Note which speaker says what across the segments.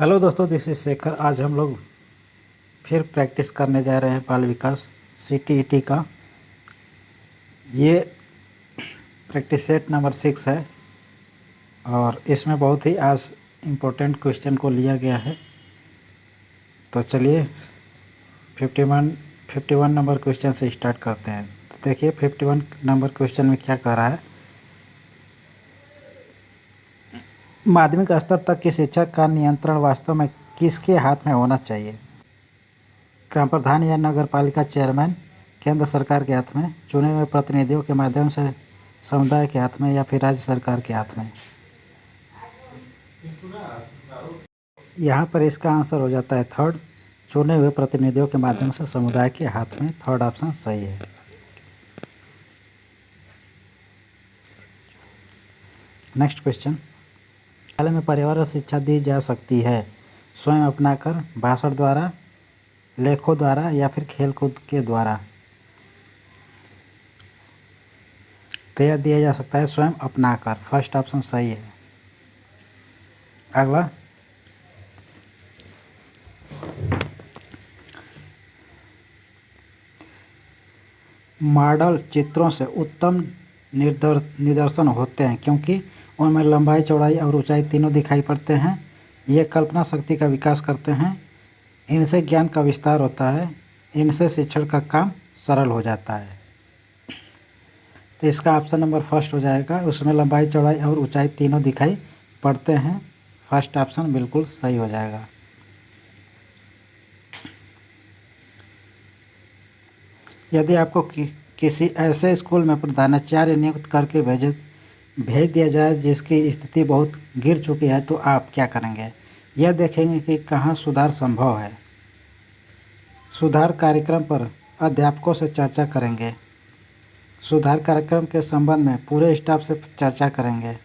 Speaker 1: Hello दोस्तों, this is Shekhar. आज हम लोग फिर प्रैक्टिस करने जा रहे हैं बाल विकास CTET का। ये प्रैक्टिस सेट नंबर 6 है और इसमें बहुत ही आज इम्पोर्टेंट क्वेश्चन को लिया गया है। तो चलिए 51 नंबर क्वेश्चन से स्टार्ट करते हैं। तो देखिए 51 नंबर क्वेश्चन में क्या कह रहा है। माध्यमिक स्तर तक की शिक्षा का नियंत्रण वास्तव में किसके हाथ में होना चाहिए? ग्राम प्रधान या नगर पालिका चेयरमैन, केंद्र सरकार के हाथ में, चुने हुए प्रतिनिधियों के माध्यम से समुदाय के हाथ में, या फिर राज्य सरकार के हाथ में? यहाँ पर इसका आंसर हो जाता है थर्ड, चुने हुए प्रतिनिधियों के माध्यम से समुदाय के हाथ में। थर्ड ऑप्शन सही है। Next question. विद्यालय में पर्यावरण शिक्षा दी जा सकती है स्वयं अपनाकर, भाषण द्वारा, लेखों द्वारा, या फिर खेलकूद के द्वारा? तो यह दिया जा सकता है स्वयं अपनाकर। फर्स्ट ऑप्शन सही है। अगला, मॉडल चित्रों से उत्तम निदर्शन होते हैं क्योंकि उनमें लंबाई, चौड़ाई और ऊंचाई तीनों दिखाई पड़ते हैं। ये कल्पना शक्ति का विकास करते हैं। इनसे ज्ञान का विस्तार होता है। इनसे शिक्षण का काम सरल हो जाता है। तो इसका ऑप्शन नंबर फर्स्ट हो जाएगा। उसमें लंबाई, चौड़ाई और ऊंचाई तीनों दिखाई पड़ते हैं। फर्स्ट ऑप्शन बिल्कुल सही हो जाएगा। यदि आपको किसी ऐसे स्कूल में प्रधानाचार्य नियुक्त करके भेज दिया जाए जिसकी स्थिति बहुत गिर चुकी है, तो आप क्या करेंगे? यह देखेंगे कि कहाँ सुधार संभव है। सुधार कार्यक्रम पर अध्यापकों से चर्चा करेंगे। सुधार कार्यक्रम के संबंध में पूरे स्टाफ से चर्चा करेंगे।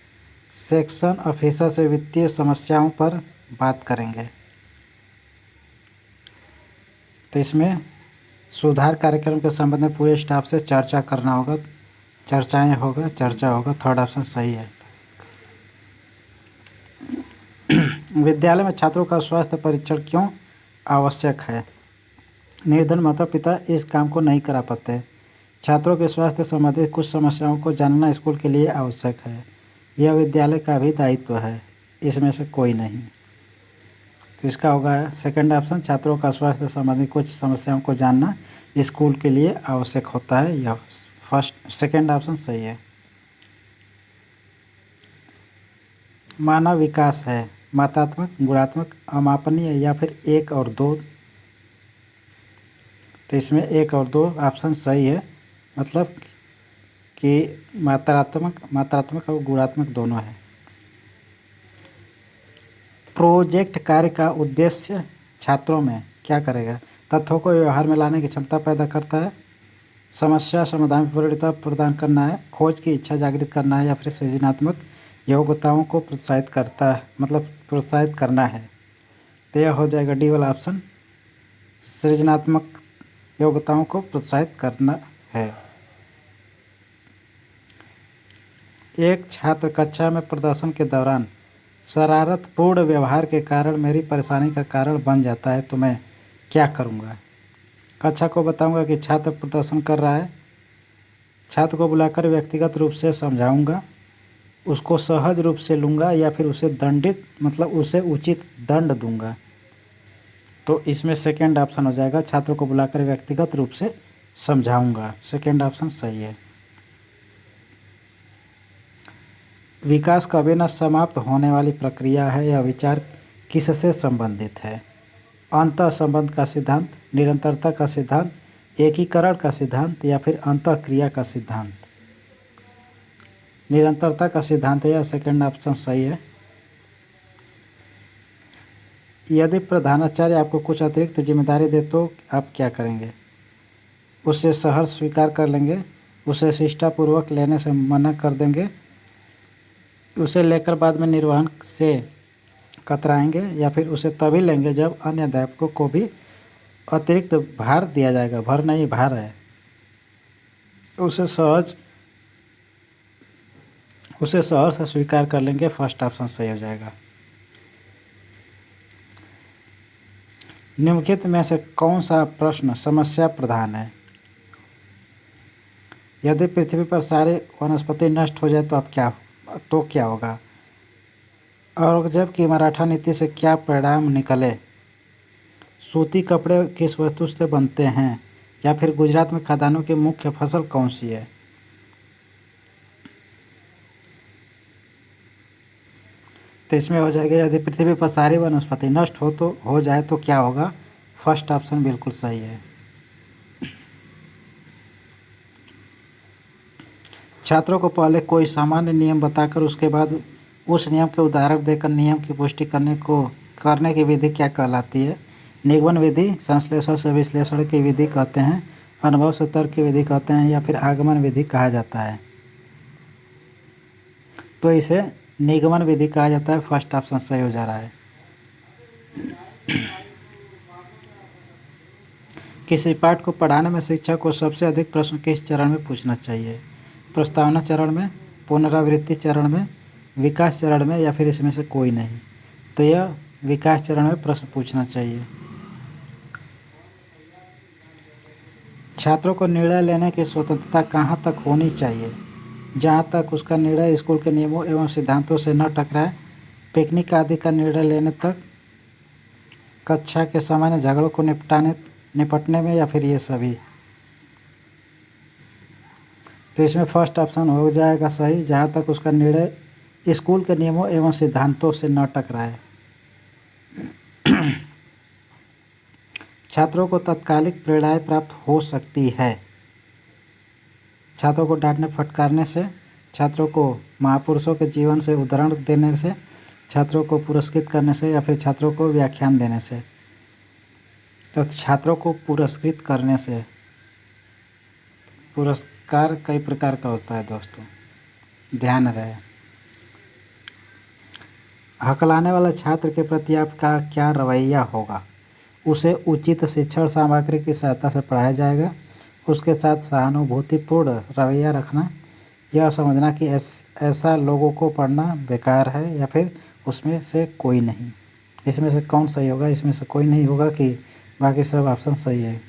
Speaker 1: सेक्शन ऑफिसर से वित्तीय समस्याओं पर बात करेंगे। तो इसमें सुधार कार्यक्रम के संबंध में पूरे स्टाफ से चर्चा करना होगा। चर्चा होगा। थर्ड ऑप्शन सही है। विद्यालय में छात्रों का स्वास्थ्य परीक्षण क्यों आवश्यक है? निर्धन माता पिता इस काम को नहीं करा पाते। छात्रों के स्वास्थ्य संबंधी कुछ समस्याओं को जानना स्कूल के लिए आवश्यक है। यह विद्यालय का भी दायित्व है। इसमें से कोई नहीं। तो इसका होगा सेकंड ऑप्शन, छात्रों का स्वास्थ्य संबंधी कुछ समस्याओं को जानना स्कूल के लिए आवश्यक होता है। यह सेकंड ऑप्शन सही है। मानव विकास है मात्रात्मक, गुणात्मक, अमापनीय, या फिर 1 और 2? तो इसमें 1 और 2 ऑप्शन सही है। मतलब कि मात्रात्मक और गुणात्मक दोनों है। प्रोजेक्ट कार्य का उद्देश्य छात्रों में क्या करेगा? तथ्यों को व्यवहार में लाने की क्षमता पैदा करता है, समस्या समाधान की प्रवृत्ति प्रदान करना है, खोज की इच्छा जागृत करना है, या फिर सृजनात्मक योग्यताओं को प्रोत्साहित करना है। तो यह हो जाएगा डी वाला ऑप्शन, सृजनात्मक योग्यताओं को प्रोत्साहित करना है। एक छात्र कक्षा में प्रदर्शन के दौरान शरारतपूर्ण व्यवहार के कारण मेरी परेशानी का कारण बन जाता है, तो मैं क्या करूँगा? कक्षा को बताऊँगा कि छात्र प्रदर्शन कर रहा है। छात्र को बुलाकर व्यक्तिगत रूप से समझाऊँगा, उसको सहज रूप से लूँगा, या फिर उसे उसे उचित दंड दूँगा। तो इसमें सेकेंड ऑप्शन हो जाएगा, छात्रों को बुलाकर व्यक्तिगत रूप से समझाऊँगा। सेकेंड ऑप्शन सही है। विकास कभी न समाप्त होने वाली प्रक्रिया है। यह विचार किससे संबंधित है? अंतः संबंध का सिद्धांत, निरंतरता का सिद्धांत, एकीकरण का सिद्धांत, या फिर अंतःक्रिया का सिद्धांत? निरंतरता का सिद्धांत है। यह सेकेंड ऑप्शन सही है। यदि प्रधानाचार्य आपको कुछ अतिरिक्त जिम्मेदारी दे तो आप क्या करेंगे? उसे सहर्ष स्वीकार कर लेंगे, उसे शिष्टापूर्वक लेने से मना कर देंगे, उसे लेकर बाद में निर्वहन से कतराएंगे, या फिर उसे तभी लेंगे जब अन्य अध्यापकों को भी अतिरिक्त भार दिया जाएगा। भर नहीं, भार है। उसे सहर्ष स्वीकार कर लेंगे। फर्स्ट ऑप्शन सही हो जाएगा। निम्नलिखित में से कौन सा प्रश्न समस्या प्रधान है? यदि पृथ्वी पर सारी वनस्पति नष्ट हो जाए तो क्या होगा? औरंगजेब की मराठा नीति से क्या परिणाम निकले? सूती कपड़े किस वस्तु से बनते हैं? या फिर गुजरात में खदानों की मुख्य फसल कौन सी है? तो इसमें हो जाएगा यदि पृथ्वी पर सारी वनस्पति नष्ट हो जाए तो क्या होगा? फर्स्ट ऑप्शन बिल्कुल सही है। छात्रों को पहले कोई सामान्य नियम बताकर उसके बाद उस नियम के उदाहरण देकर नियम की पुष्टि करने की विधि क्या कहलाती है? निगमन विधि, संश्लेषण से विश्लेषण की विधि कहते हैं, अनुभव से तर्क की विधि कहते हैं, या फिर आगमन विधि कहा जाता है? तो इसे निगमन विधि कहा जाता है। फर्स्ट ऑप्शन सही हो जा रहा है। किसी पाठ को पढ़ाने में शिक्षक को सबसे अधिक प्रश्न किस चरण में पूछना चाहिए? प्रस्तावना चरण में, पुनरावृत्ति चरण में, विकास चरण में, या फिर इसमें से कोई नहीं? तो यह विकास चरण में प्रश्न पूछना चाहिए। छात्रों को निर्णय लेने की स्वतंत्रता कहाँ तक होनी चाहिए? जहाँ तक उसका निर्णय स्कूल के नियमों एवं सिद्धांतों से न टकराए, पिकनिक आदि का निर्णय लेने तक, कक्षा के सामान्य झगड़ों को निपटने में, या फिर ये सभी? तो इसमें फर्स्ट ऑप्शन हो जाएगा सही, जहाँ तक उसका निर्णय स्कूल के नियमों एवं सिद्धांतों से न टकराए। छात्रों को तात्कालिक प्रेरणाएं प्राप्त हो सकती है। छात्रों को डांटने फटकारने से, छात्रों को महापुरुषों के जीवन से उदाहरण देने से, छात्रों को पुरस्कृत करने से, या फिर छात्रों को व्याख्यान देने से? तो छात्रों को पुरस्कृत करने से। पुरस्कार कई प्रकार का होता है दोस्तों, ध्यान रहे। हकलाने वाले छात्र के प्रति आपका क्या रवैया होगा? उसे उचित शिक्षण सामग्री की सहायता से पढ़ाया जाएगा, उसके साथ सहानुभूतिपूर्ण रवैया रखना, यह समझना कि ऐसा लोगों को पढ़ना बेकार है, या फिर उसमें से कोई नहीं? इसमें से कौन सही होगा? इसमें से कोई नहीं होगा कि बाकी सब ऑप्शन सही है?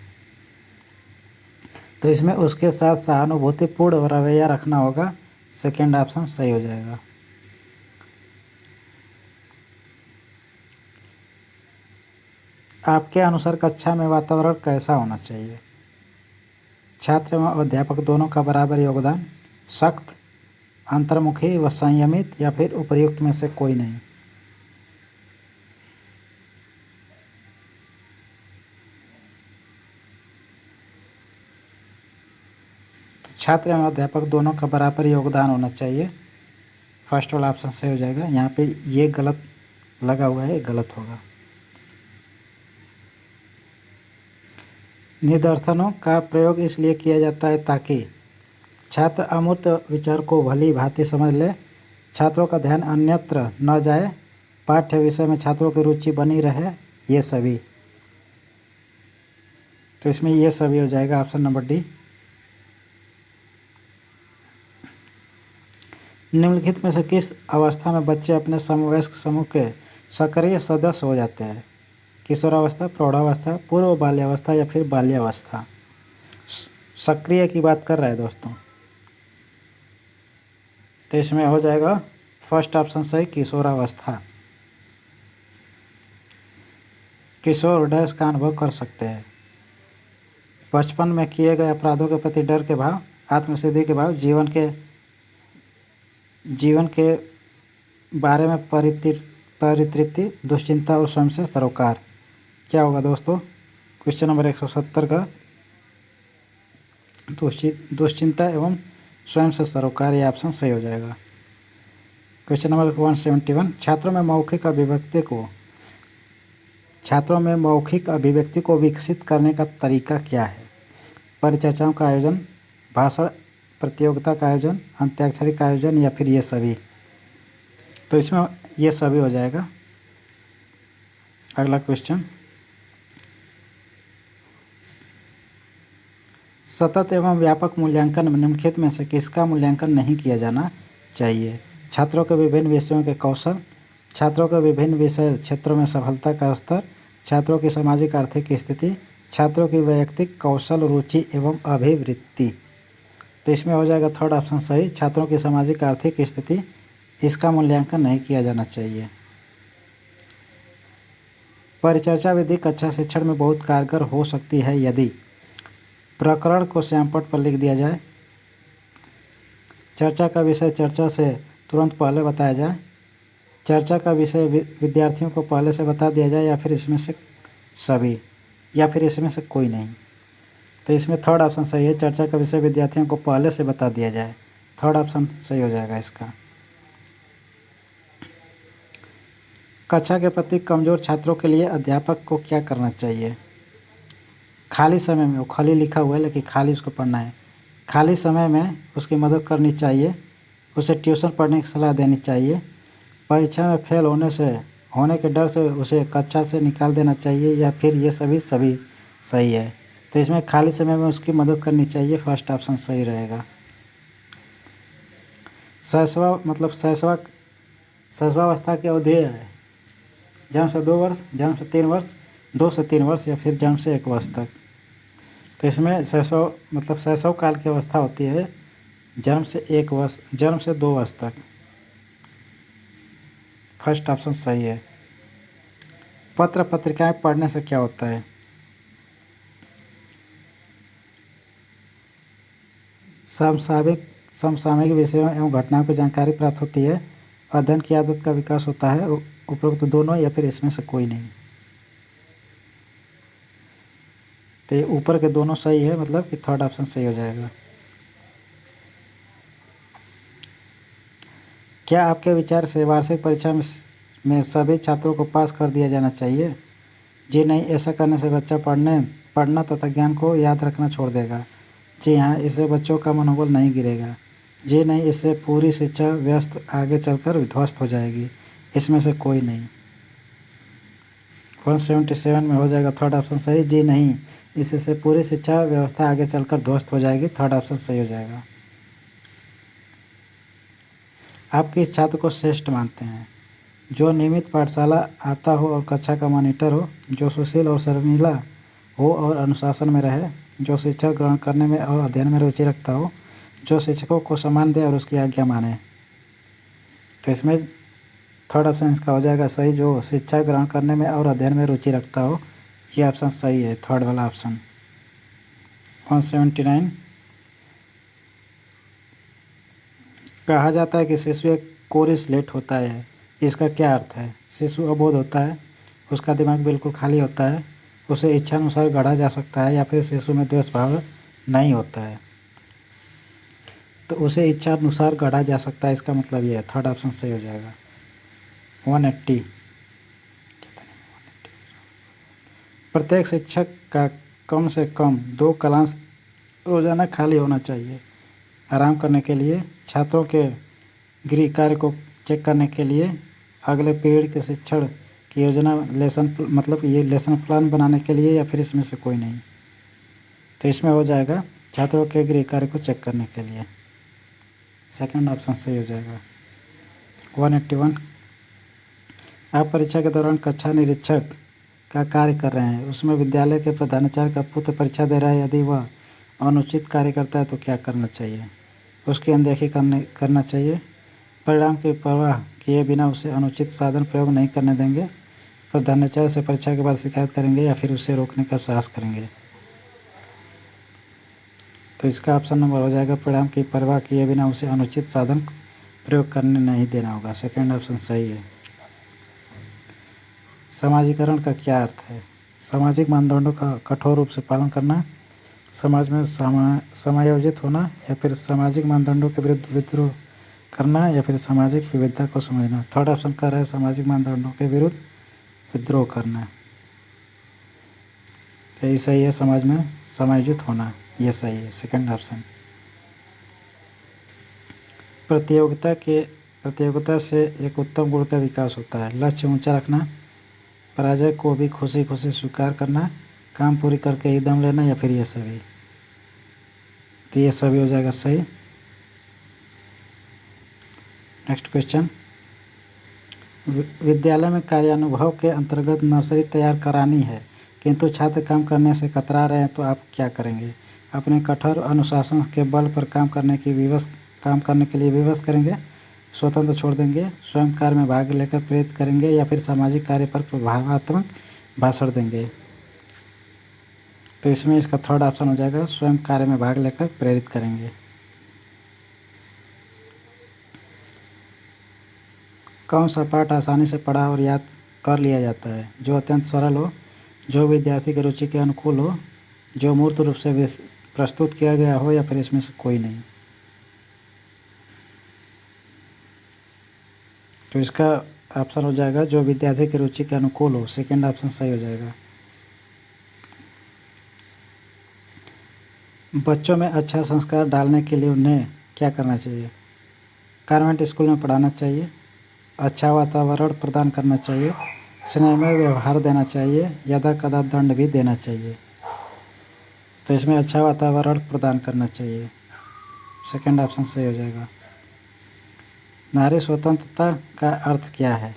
Speaker 1: तो इसमें उसके साथ सहानुभूतिपूर्ण रवैया रखना होगा, सेकेंड ऑप्शन सही हो जाएगा। आपके अनुसार कक्षा में वातावरण कैसा होना चाहिए? छात्र एवं अध्यापक दोनों का बराबर योगदान, सख्त, अंतर्मुखी व संयमित, या फिर उपर्युक्त में से कोई नहीं? तो छात्र एवं अध्यापक दोनों का बराबर योगदान होना चाहिए। फर्स्ट वाला ऑप्शन सही हो जाएगा। यहाँ पे ये गलत लगा हुआ है, गलत होगा। निदर्शनों का प्रयोग इसलिए किया जाता है ताकि छात्र अमूर्त विचार को भली भांति समझ ले, छात्रों का ध्यान अन्यत्र न जाए, पाठ्य विषय में छात्रों की रुचि बनी रहे, ये सभी। तो इसमें ये सभी हो जाएगा ऑप्शन नंबर डी। निम्नलिखित में से किस अवस्था में बच्चे अपने समवयस्क समूह के सक्रिय सदस्य हो जाते हैं? किशोरावस्था, प्रौढ़ावस्था, पूर्व बाल्यावस्था, या फिर बाल्यावस्था? सक्रिय की बात कर रहा है दोस्तों। तो इसमें हो जाएगा फर्स्ट ऑप्शन सही, किशोरावस्था। किशोर डैश का अनुभव कर सकते हैं। बचपन में किए गए अपराधों के प्रति डर के भाव, आत्मसिद्धि के भाव, जीवन के बारे में परितृप्ति, दुश्चिंता और स्वयं से सरोकार। क्या होगा दोस्तों? क्वेश्चन नंबर 170 का दुश्चिंता एवं स्वयं से सरोकार, ये ऑप्शन सही हो जाएगा। क्वेश्चन नंबर 171, छात्रों में मौखिक अभिव्यक्ति को विकसित करने का तरीका क्या है? परिचर्चाओं का आयोजन, भाषण प्रतियोगिता का आयोजन, अंत्याक्षरी का आयोजन, या फिर ये सभी? तो इसमें ये सभी हो जाएगा। अगला क्वेश्चन, सतत एवं व्यापक मूल्यांकन में निम्नलिखित में से किसका मूल्यांकन नहीं किया जाना चाहिए? छात्रों के विभिन्न विषयों के कौशल, छात्रों के विभिन्न विषय क्षेत्रों में सफलता का स्तर, छात्रों की सामाजिक आर्थिक स्थिति, छात्रों की वैयक्तिक कौशल, रुचि एवं अभिवृत्ति। तो इसमें हो जाएगा थर्ड ऑप्शन सही, छात्रों की सामाजिक आर्थिक स्थिति। इसका मूल्यांकन नहीं किया जाना चाहिए। परिचर्चा विधि कक्षा शिक्षण में बहुत कारगर हो सकती है यदि प्रकरण को श्यामपट्ट पर लिख दिया जाए, चर्चा का विषय चर्चा से तुरंत पहले बताया जाए, चर्चा का विषय विद्यार्थियों को पहले से बता दिया जाए, या फिर इसमें से सभी, या फिर इसमें से कोई नहीं। तो इसमें थर्ड ऑप्शन सही है, चर्चा का विषय विद्यार्थियों को पहले से बता दिया जाए। थर्ड ऑप्शन सही हो जाएगा इसका। कक्षा के प्रति कमज़ोर छात्रों के लिए अध्यापक को क्या करना चाहिए? खाली समय में, वो खाली लिखा हुआ है लेकिन खाली उसको पढ़ना है। खाली समय में उसकी मदद करनी चाहिए, उसे ट्यूशन पढ़ने की सलाह देनी चाहिए, परीक्षा में फेल होने के डर से उसे कक्षा से निकाल देना चाहिए, या फिर ये सभी सही है। तो इसमें खाली समय में उसकी मदद करनी चाहिए, फर्स्ट ऑप्शन सही रहेगा। शैशवावस्था की अवधि है जन्म से 2 वर्ष, जन्म से 3 वर्ष, 2 से 3 वर्ष, या फिर जन्म से 1 वर्ष तक। तो इसमें शैशव काल की अवस्था होती है जन्म से 1 वर्ष, जन्म से 2 वर्ष तक। फर्स्ट ऑप्शन सही है। पत्र पत्रिकाएं पढ़ने से क्या होता है? समसामयिक विषयों एवं घटनाओं की जानकारी प्राप्त होती है, अध्ययन की आदत का विकास होता है, उपरोक्त दोनों या फिर इसमें से कोई नहीं। तो ये ऊपर के दोनों सही है, मतलब कि थर्ड ऑप्शन सही हो जाएगा। क्या आपके विचार से वार्षिक परीक्षा में सभी छात्रों को पास कर दिया जाना चाहिए? जी नहीं, ऐसा करने से बच्चा पढ़ना तथा ज्ञान को याद रखना छोड़ देगा। जी हाँ, इससे बच्चों का मनोबल नहीं गिरेगा। जी नहीं, इससे पूरी शिक्षा व्यवस्था आगे चलकर ध्वस्त हो जाएगी। इसमें से कोई नहीं। 177 में हो जाएगा थर्ड ऑप्शन सही। जी नहीं, इससे पूरी शिक्षा व्यवस्था आगे चलकर ध्वस्त हो जाएगी। थर्ड ऑप्शन सही हो जाएगा। आप किस छात्र को श्रेष्ठ मानते हैं? जो नियमित पाठशाला आता हो और कक्षा का मॉनिटर हो, जो सुशील और शर्मीला हो और अनुशासन में रहे, जो शिक्षा ग्रहण करने में और अध्ययन में रुचि रखता हो, जो शिक्षकों को सम्मान दे और उसकी आज्ञा माने। तो इसमें थर्ड ऑप्शन इसका हो जाएगा सही, जो शिक्षा ग्रहण करने में और अध्ययन में रुचि रखता हो। ये ऑप्शन सही है, थर्ड वाला ऑप्शन। 179 कहा जाता है कि शिशु एक कोरी स्लेट होता है, इसका क्या अर्थ है? शिशु अबोध होता है, उसका दिमाग बिल्कुल खाली होता है, उसे इच्छानुसार गढ़ा जा सकता है, या फिर शिशु में द्वेष भाव नहीं होता है। तो उसे इच्छानुसार गढ़ा जा सकता है, इसका मतलब ये है। थर्ड ऑप्शन सही हो जाएगा। 180 प्रत्येक शिक्षक का कम से कम 2 क्लास रोजाना खाली होना चाहिए, आराम करने के लिए, छात्रों के गृह कार्य को चेक करने के लिए, अगले पीरियड के शिक्षण की योजना लेसन प्लान बनाने के लिए, या फिर इसमें से कोई नहीं। तो इसमें हो जाएगा छात्रों के गृह कार्य को चेक करने के लिए, सेकंड ऑप्शन सही हो जाएगा। 181 आप परीक्षा के दौरान कक्षा निरीक्षक का कार्य कर रहे हैं, उसमें विद्यालय के प्रधानाचार्य का पुत्र परीक्षा दे रहा है, यदि वह अनुचित कार्य करता है तो क्या करना चाहिए? उसकी अनदेखी करना चाहिए, परिणाम की परवाह किए बिना उसे अनुचित साधन प्रयोग नहीं करने देंगे, प्रधानाचार्य से परीक्षा के बाद शिकायत करेंगे, या फिर उसे रोकने का साहस करेंगे। तो इसका ऑप्शन नंबर हो जाएगा, परिणाम की परवाह किए बिना उसे अनुचित साधन प्रयोग करने नहीं देना होगा। सेकेंड ऑप्शन सही है। समाजीकरण का क्या अर्थ है? सामाजिक मानदंडों का कठोर रूप से पालन करना, समाज में समायोजित होना, या फिर सामाजिक मानदंडों के विरुद्ध विद्रोह करना, या फिर सामाजिक विविधता को समझना। थर्ड ऑप्शन कर रहा है सामाजिक मानदंडों के विरुद्ध विद्रोह करना। तो ये सही है, समाज में समायोजित होना, ये सही है, सेकंड ऑप्शन। प्रतियोगिता से एक उत्तम गुण का विकास होता है, लक्ष्य ऊंचा रखना, पराजय को भी खुशी खुशी स्वीकार करना, काम पूरी करके ही दम लेना, या फिर ये सभी। तो ये सभी हो जाएगा सही। नेक्स्ट क्वेश्चन, विद्यालय में कार्यानुभव के अंतर्गत नर्सरी तैयार करानी है, किंतु छात्र काम करने से कतरा रहे हैं, तो आप क्या करेंगे? अपने कठोर अनुशासन के बल पर काम करने के लिए विवश करेंगे, स्वतंत्र छोड़ देंगे, स्वयं कार्य में भाग लेकर प्रेरित करेंगे, या फिर सामाजिक कार्य पर प्रभावात्मक भाषण देंगे? तो इसमें इसका थर्ड ऑप्शन हो जाएगा, स्वयं कार्य में भाग लेकर प्रेरित करेंगे। कौन सा पाठ आसानी से पढ़ा और याद कर लिया जाता है? जो अत्यंत सरल हो, जो विद्यार्थी की रुचि के अनुकूल हो, जो मूर्त रूप से प्रस्तुत किया गया हो, या फिर इसमें से कोई नहीं? तो इसका ऑप्शन हो जाएगा जो विद्यार्थी की रुचि के अनुकूल हो। सेकेंड ऑप्शन सही हो जाएगा। बच्चों में अच्छा संस्कार डालने के लिए उन्हें क्या करना चाहिए? कॉन्वेंट स्कूल में पढ़ाना चाहिए, अच्छा वातावरण प्रदान करना चाहिए, स्नेहमय व्यवहार देना चाहिए, यदा कदा दंड भी देना चाहिए? तो इसमें अच्छा वातावरण प्रदान करना चाहिए। सेकेंड ऑप्शन सही हो जाएगा। नारी स्वतंत्रता का अर्थ क्या है?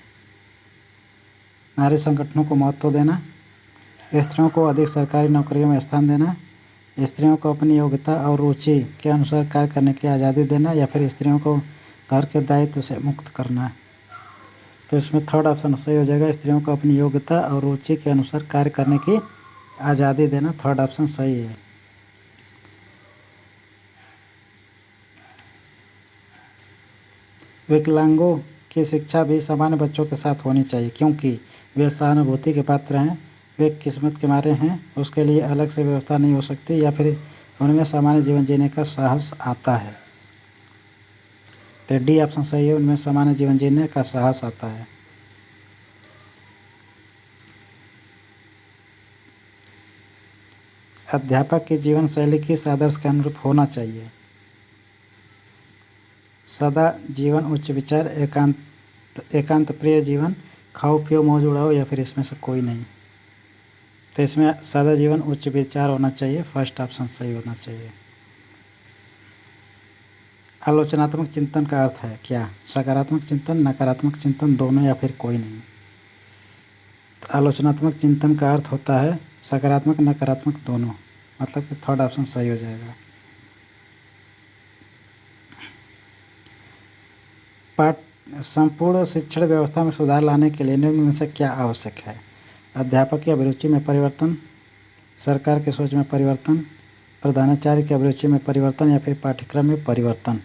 Speaker 1: नारी संगठनों को महत्व देना, स्त्रियों को अधिक सरकारी नौकरियों में स्थान देना, स्त्रियों को अपनी योग्यता और रुचि के अनुसार कार्य करने की आज़ादी देना, या फिर स्त्रियों को घर के दायित्व से मुक्त करना? तो इसमें थर्ड ऑप्शन सही हो जाएगा, स्त्रियों को अपनी योग्यता और रुचि के अनुसार कार्य करने की आज़ादी देना। थर्ड ऑप्शन सही है। विकलांगों की शिक्षा भी सामान्य बच्चों के साथ होनी चाहिए, क्योंकि वे सहानुभूति के पात्र हैं, वे किस्मत के मारे हैं, उसके लिए अलग से व्यवस्था नहीं हो सकती, या फिर उनमें सामान्य जीवन जीने का साहस आता है? तो डी ऑप्शन सही है, उनमें सामान्य जीवन जीने का साहस आता है। अध्यापक की जीवन शैली किस आदर्श के अनुरूप होना चाहिए? सदा जीवन, उच्च विचार, एकांत प्रिय जीवन, खाओ पियो मौज उड़ाओ, या फिर इसमें से कोई नहीं? तो इसमें सदा जीवन, उच्च विचार होना चाहिए। फर्स्ट ऑप्शन सही होना चाहिए। आलोचनात्मक चिंतन का अर्थ है क्या? सकारात्मक चिंतन, नकारात्मक चिंतन, दोनों, या फिर कोई नहीं? तो आलोचनात्मक चिंतन का अर्थ होता है सकारात्मक, नकारात्मक, दोनों, मतलब कि थर्ड ऑप्शन सही हो जाएगा। संपूर्ण शिक्षण व्यवस्था में सुधार लाने के लिए निम्न में से क्या आवश्यक है? अध्यापक की अभिरुचि में परिवर्तन, सरकार की सोच में परिवर्तन, प्रधानाचार्य की अभिरुचि में परिवर्तन, या फिर पाठ्यक्रम में परिवर्तन?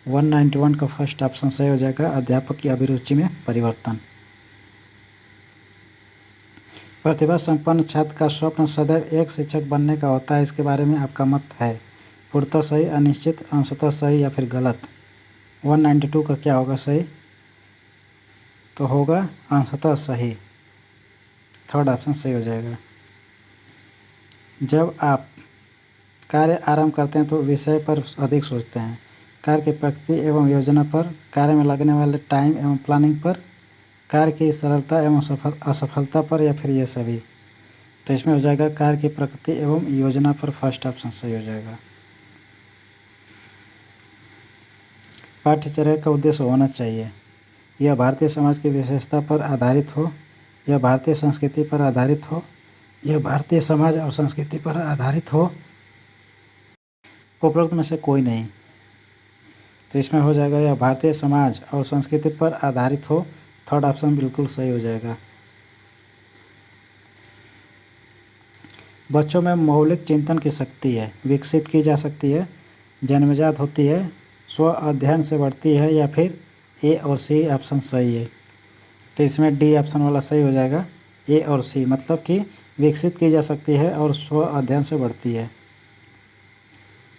Speaker 1: 191 का फर्स्ट ऑप्शन सही हो जाएगा, अध्यापक की अभिरुचि में परिवर्तन। प्रतिभा संपन्न छात्र का स्वप्न सदैव एक शिक्षक बनने का होता है, इसके बारे में आपका मत है? पूर्णतः सही, अनिश्चित, अंशतः सही, या फिर गलत? 192 का क्या होगा सही? तो होगा अंशतः सही। थर्ड ऑप्शन सही हो जाएगा। जब आप कार्य आरंभ करते हैं तो विषय पर अधिक सोचते हैं, कार्य की प्रकृति एवं योजना पर, कार्य में लगने वाले टाइम एवं प्लानिंग पर, कार्य की सरलता एवं असफलता पर, या फिर ये सभी? तो इसमें हो जाएगा कार्य की प्रकृति एवं योजना पर। फर्स्ट ऑप्शन सही हो जाएगा। पाठ्यचर्या का उद्देश्य होना चाहिए, यह भारतीय समाज की विशेषता पर आधारित हो, यह भारतीय संस्कृति पर आधारित हो, यह भारतीय समाज और संस्कृति पर आधारित हो, उपरोक्त में से कोई नहीं? तो इसमें हो जाएगा यह भारतीय समाज और संस्कृति पर आधारित हो। थर्ड ऑप्शन बिल्कुल सही हो जाएगा। बच्चों में मौलिक चिंतन की शक्ति है, विकसित की जा सकती है, जन्मजात होती है, स्व अध्ययन से बढ़ती है, या फिर ए और सी ऑप्शन सही है? तो इसमें डी ऑप्शन वाला सही हो जाएगा, ए और सी, मतलब कि विकसित की जा सकती है और स्व अध्ययन से बढ़ती है।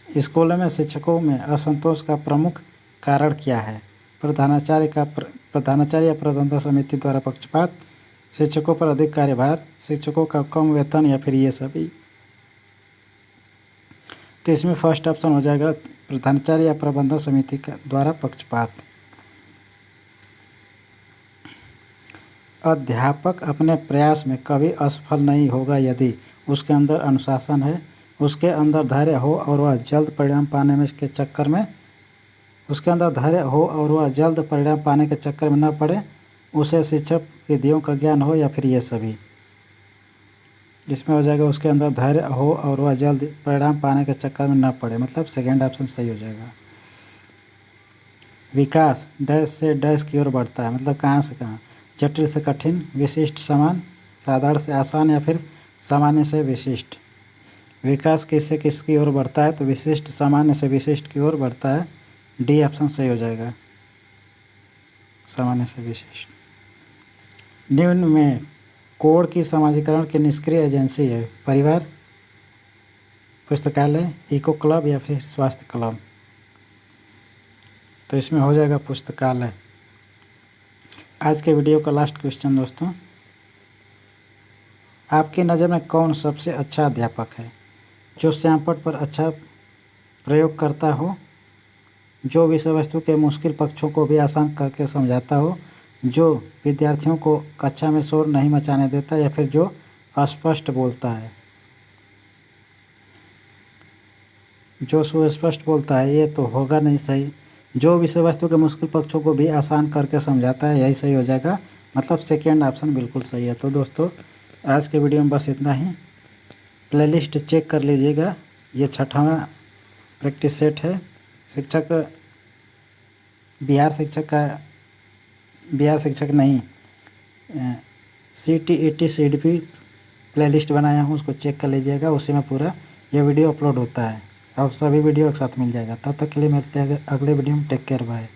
Speaker 1: स्कूलों में शिक्षकों में असंतोष का प्रमुख कारण क्या है? प्रधानाचार्य या प्रबंधन समिति द्वारा पक्षपात, शिक्षकों पर अधिक कार्यभार, शिक्षकों का कम वेतन, या फिर ये सभी? तो इसमें फर्स्ट ऑप्शन हो जाएगा, प्रधानाचार्य या प्रबंधन समिति द्वारा पक्षपात। अध्यापक अपने प्रयास में कभी असफल नहीं होगा यदि उसके अंदर अनुशासन है, उसके अंदर धैर्य हो और वह जल्द परिणाम पाने के चक्कर में न पड़े, उसे शिक्षक विधियों का ज्ञान हो या फिर ये सभी। इसमें हो जाएगा उसके अंदर धैर्य हो और वह जल्द परिणाम पाने के चक्कर में न पड़े, मतलब सेकेंड ऑप्शन सही हो जाएगा। विकास डैश से डैश की ओर बढ़ता है, मतलब कहाँ से कहाँ, जटिल से कठिन, विशिष्ट समान, साधारण से आसान या फिर सामान्य से विशिष्ट। विकास किससे किसकी ओर बढ़ता है, तो विशिष्ट सामान्य से विशिष्ट की ओर बढ़ता है। डी ऑप्शन सही हो जाएगा, सामान्य से विशिष्ट। निम्न में कोड की समाजीकरण की निष्क्रिय एजेंसी है, परिवार, पुस्तकालय, इको क्लब या फिर स्वास्थ्य क्लब। तो इसमें हो जाएगा पुस्तकालय। आज के वीडियो का लास्ट क्वेश्चन दोस्तों, आपकी नज़र में कौन सबसे अच्छा अध्यापक है? जो श्यामपट्ट पर अच्छा प्रयोग करता हो, जो विषय वस्तु के मुश्किल पक्षों को भी आसान करके समझाता हो, जो विद्यार्थियों को कक्षा में शोर नहीं मचाने देता, या फिर जो अस्पष्ट बोलता है। जो सुस्पष्ट बोलता है ये तो होगा नहीं सही। जो विषय वस्तु के मुश्किल पक्षों को भी आसान करके समझाता है, यही सही हो जाएगा, मतलब सेकेंड ऑप्शन बिल्कुल सही है। तो दोस्तों आज के वीडियो में बस इतना ही। प्लेलिस्ट चेक कर लीजिएगा, ये 6वां प्रैक्टिस सेट है। शिक्षक बिहार शिक्षक नहीं, CTET CDP प्लेलिस्ट बनाया हूँ, उसको चेक कर लीजिएगा। उसी में पूरा ये वीडियो अपलोड होता है, अब सभी वीडियो एक साथ मिल जाएगा। तब तक के लिए मिलते हैं अगले वीडियो में। Take care, bye.